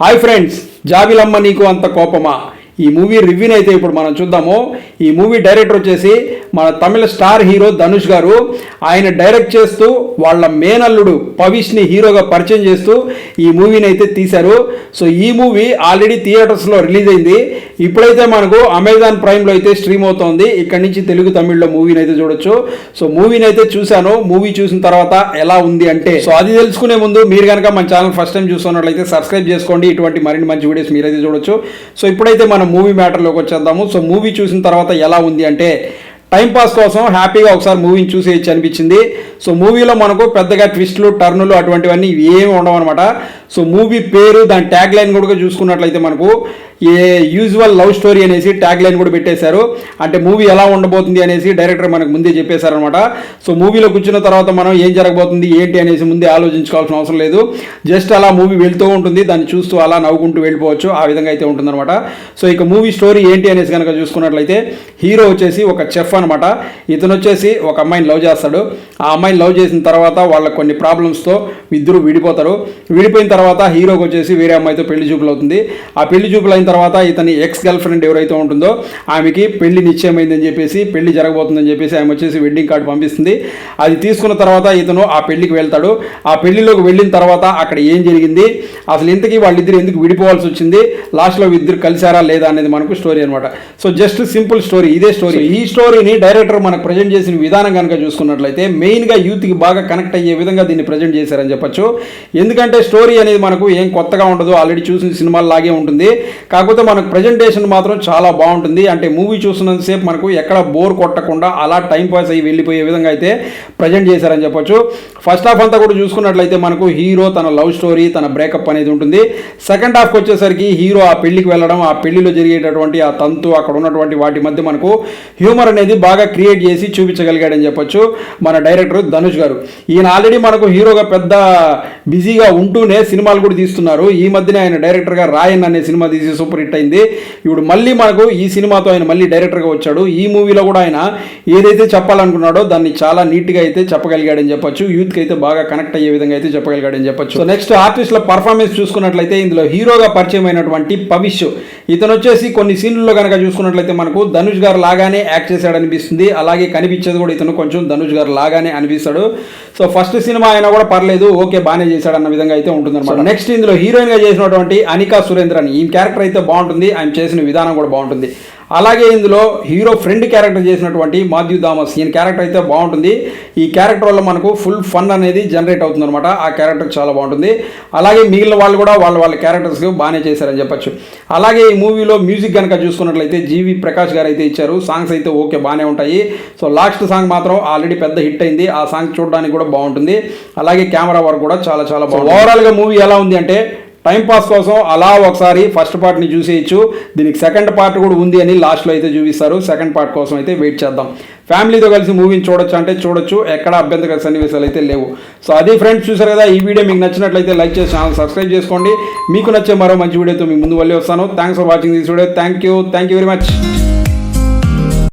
Hi friends, జాబిలమ్మ నీకు అంత కోపమా ఈ మూవీ రివ్యూని అయితే ఇప్పుడు మనం చూద్దాము. ఈ మూవీ డైరెక్టర్ వచ్చేసి మన తమిళ స్టార్ హీరో ధనుష్ గారు. ఆయన డైరెక్ట్ చేస్తూ వాళ్ళ మేనల్లుడు పవిష్ని హీరోగా పరిచయం చేస్తూ ఈ మూవీని అయితే తీశారు. సో ఈ మూవీ ఆల్రెడీ థియేటర్స్లో రిలీజ్ అయింది. ఇప్పుడైతే మనకు అమెజాన్ ప్రైమ్లో అయితే స్ట్రీమ్ అవుతోంది. ఇక్కడి నుంచి తెలుగు తమిళ్లో మూవీని అయితే చూడొచ్చు. సో మూవీని అయితే చూశాను. మూవీ చూసిన తర్వాత ఎలా ఉంది అంటే, సో అది తెలుసుకునే ముందు మీరు కనుక మన ఛానల్ ఫస్ట్ టైం చూస్తున్నట్లయితే సబ్స్క్రైబ్ చేసుకోండి. ఇటువంటి మరిన్ని మంచి వీడియోస్ మీరైతే చూడొచ్చు. సో ఇప్పుడైతే మనం మూవీ మ్యాటర్లోకి వచ్చేద్దాము. సో మూవీ చూసిన తర్వాత ఎలా ఉంది అంటే, టైంపాస్ కోసం హ్యాపీగా ఒకసారి మూవీని చూసేయచ్చు అనిపించింది. సో మూవీలో మనకు పెద్దగా ట్విస్టులు టర్నులు అటువంటివన్నీ ఏమి ఉండవు అనమాట. సో మూవీ పేరు దాని ట్యాగ్ లైన్ కూడా చూసుకున్నట్లయితే మనకు ఏ యూజువల్ లవ్ స్టోరీ అనేసి ట్యాగ్ లైన్ కూడా పెట్టేశారు. అంటే మూవీ ఎలా ఉండబోతుంది అనేసి డైరెక్టర్ మనకు ముందే చెప్పేశారనమాట. సో మూవీలో కూర్చున్న తర్వాత మనం ఏం జరగబోతుంది ఏంటి అనేసి ముందే ఆలోచించుకోవాల్సిన అవసరం లేదు. జస్ట్ అలా మూవీ వెళ్తూ ఉంటుంది, దాన్ని చూస్తూ అలా నవ్వుకుంటూ వెళ్ళిపోవచ్చు. ఆ విధంగా అయితే ఉంటుందన్నమాట. సో ఇక మూవీ స్టోరీ ఏంటి అనేసి కనుక చూసుకున్నట్లయితే, హీరో వచ్చేసి ఒక చెఫ్ అనమాట. ఇతను వచ్చేసి ఒక అమ్మాయిని లవ్ చేస్తాడు. ఆ అమ్మాయిని లవ్ చేసిన తర్వాత వాళ్ళకి కొన్ని ప్రాబ్లమ్స్తో ఇద్దరు విడిపోతారు. విడిపోయిన తర్వాత హీరోకి వచ్చేసి వేరే అమ్మాయితో పెళ్లి చూపులు అవుతుంది. ఆ పెళ్లి చూపులు అయిన తర్వాత ఇతని ఎక్స్ గర్ల్ ఫ్రెండ్ ఎవరైతే ఉంటుందో ఆమెకి పెళ్లి నిశ్చయమైందని చెప్పేసి, పెళ్లి జరగబోతుందని చెప్పేసి ఆమె వచ్చేసి వెడ్డింగ్ కార్డు పంపిస్తుంది. అది తీసుకున్న తర్వాత ఇతను ఆ పెళ్లికి వెళ్తాడు. ఆ పెళ్లిలోకి వెళ్ళిన తర్వాత అక్కడ ఏం జరిగింది, అసలు ఇంతకీ వాళ్ళిద్దరు ఎందుకు విడిపోవాల్సి వచ్చింది, లాస్ట్లో ఇద్దరు కలిసారా లేదా అనేది మనకు స్టోరీ అనమాట. సో జస్ట్ సింపుల్ స్టోరీ, ఇదే స్టోరీ. ఈ స్టోరీని డైరెక్టర్ మనకు ప్రజెంట్ చేసిన విధానం కనుక చూసుకున్నట్లయితే మెయిన్గా యూత్కి బాగా కనెక్ట్ అయ్యే విధంగా దీన్ని ప్రజెంట్ చేశారని చెప్పొచ్చు. ఎందుకంటే స్టోరీ అనేది మనకు ఏం కొత్తగా ఉండదు, ఆల్రెడీ చూసిన సినిమాల లాగే ఉంటుంది. కాకపోతే మనకు ప్రజెంటేషన్ మాత్రం చాలా బాగుంటుంది. అంటే మూవీ చూస్తున్నంతసేపు మనకు ఎక్కడ బోర్ కొట్టకుండా అలా టైం పాస్ అయ్యి వెళ్ళిపోయే విధంగా అయితే ప్రజెంట్ చేశారని చెప్పొచ్చు. ఫస్ట్ హాఫ్ అంతా కూడా చూసుకున్నట్లయితే మనకు హీరో తన లవ్ స్టోరీ, తన బ్రేకప్ అనేది ఉంటుంది. సెకండ్ హాఫ్కి వచ్చేసరికి హీరో ఆ పెళ్లికి వెళ్ళడం, ఆ పెళ్లిలో జరిగేటటువంటి ఆ తంతు, అక్కడ ఉన్నటువంటి వాటి మధ్య మనకు హ్యూమర్ అనేది బాగా క్రియేట్ చేసి చూపించగలిగాడని చెప్పొచ్చు మన డైరెక్టర్ ధనుష్ గారు. ఈయన ఆల్రెడీ మనకు హీరోగా పెద్ద బిజీగా ఉంటూనే సినిమాలు కూడా తీస్తున్నారు. ఈ మధ్యనే ఆయన డైరెక్టర్గా రాయన్ అనే సినిమా తీసి సూపర్ హిట్ అయింది. ఇప్పుడు మళ్ళీ మనకు ఈ సినిమాతో ఆయన మళ్ళీ డైరెక్టర్గా వచ్చాడు. ఈ మూవీలో కూడా ఆయన ఏదైతే చెప్పాలనుకున్నాడో దాన్ని చాలా నీట్గా అయితే చెప్పగలిగాడని చెప్పొచ్చు. యూత్కి అయితే బాగా కనెక్ట్ అయ్యే విధంగా అయితే చెప్పగలిగాడని చెప్పొచ్చు. సో నెక్స్ట్ ఆర్టిస్టుల పర్ఫార్మెన్స్ చూసుకున్నట్లయితే, ఇందులో హీరోగా పరిచయం అయినటువంటి పవిష్, ఇతను వచ్చేసి కొన్ని సీన్లలో కనుక చూసుకున్నట్లయితే మనకు ధనుష్ గారు లాగానే యాక్ట్ చేశాడు అనిపిస్తుంది. అలాగే కనిపించేది కూడా ఇతను కొంచెం ధనుష్ గారు లాగానే అనిపిస్తాడు. సో ఫస్ట్ సినిమా అయినా కూడా పర్లేదు, ఓకే బాగానే చేశాడు అన్న విధంగా అయితే ఉంటుందన్నమాట. నెక్స్ట్ ఇందులో హీరోయిన్గా చేసినటువంటి అనికా సురేంద్రన్, ఈ క్యారెక్టర్ అయితే బాగుంటుంది. ఆయన చేసిన విధానం కూడా బాగుంటుంది. అలాగే ఇందులో హీరో ఫ్రెండ్ క్యారెక్టర్ చేసినటువంటి మాథ్యూ థామస్, ఈయన క్యారెక్టర్ అయితే బాగుంటుంది. ఈ క్యారెక్టర్ వల్ల మనకు ఫుల్ ఫన్ అనేది జనరేట్ అవుతుంది అనమాట. ఆ క్యారెక్టర్ చాలా బాగుంటుంది. అలాగే మిగిలిన వాళ్ళు కూడా వాళ్ళ క్యారెక్టర్స్ బాగానే చేశారని చెప్పొచ్చు. అలాగే ఈ మూవీలో మ్యూజిక్ కనుక చూసుకున్నట్లయితే జీవి ప్రకాష్ గారు అయితే ఇచ్చారు. సాంగ్స్ అయితే ఓకే బాగానే ఉంటాయి. సో లాస్ట్ సాంగ్ మాత్రం ఆల్రెడీ పెద్ద హిట్ అయింది. ఆ సాంగ్ చూడడానికి కూడా బాగుంటుంది. అలాగే కెమెరా వర్క్ కూడా చాలా బాగుంది. ఓవరాల్గా మూవీ ఎలా ఉంది అంటే, టైంపాస్ కోసం అలా ఒకసారి ఫస్ట్ పార్ట్ని చూసేయచ్చు. దీనికి సెకండ్ పార్ట్ కూడా ఉంది అని లాస్ట్లో అయితే చూపిస్తారు. సెకండ్ పార్ట్ కోసం అయితే వెయిట్ చేద్దాం. ఫ్యామిలీతో కలిసి మూవీని చూడొచ్చు అంటే చూడొచ్చు, ఎక్కడ అభ్యంతర సన్నివేశాలు అయితే లేవు. సో అది ఫ్రెండ్స్, చూసారు కదా. ఈ వీడియో మీకు నచ్చినట్లయితే లైక్ చేసి ఛానల్ సబ్స్క్రైబ్ చేసుకోండి. మీకు నచ్చే మరో మంచి వీడియోతో మీ ముందు వల్లే వస్తాను. Thanks for watching this video. Thank you very much.